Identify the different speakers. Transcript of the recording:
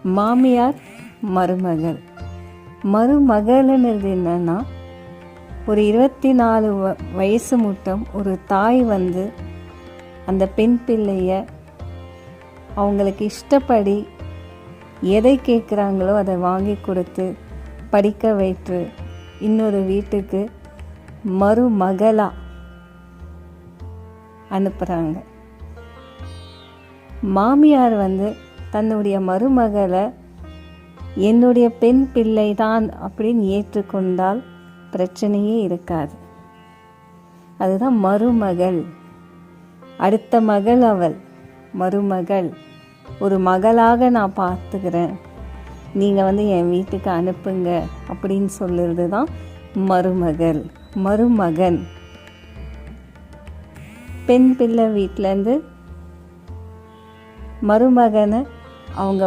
Speaker 1: மாமியார் மருமகள். மருமகள்ன்றது என்னன்னா, ஒரு 24 வயசு முட்டம் ஒரு தாய் வந்து அந்த பெண் பிள்ளைய அவங்களுக்கு இஷ்டப்படி எதை கேட்குறாங்களோ அதை வாங்கி கொடுத்து படிக்க வைத்து இன்னொரு வீட்டுக்கு மருமகளாக அனுப்புகிறாங்க. மாமியார் வந்து தன்னுடைய மருமகளை என்னுடைய பெண் பிள்ளை தான் அப்படின்னு ஏற்றுக்கொண்டால் பிரச்சனையே இருக்காது. அதுதான் மருமகள். அடுத்த மகள் அவள் மருமகள். ஒரு மகளாக நான் பார்த்துக்கிறேன், நீங்கள் வந்து என் வீட்டுக்கு அனுப்புங்க அப்படின்னு சொல்லுறது தான் மருமகள். மருமகன் பெண் பிள்ளை வீட்டிலேருந்து மருமகனை அவங்க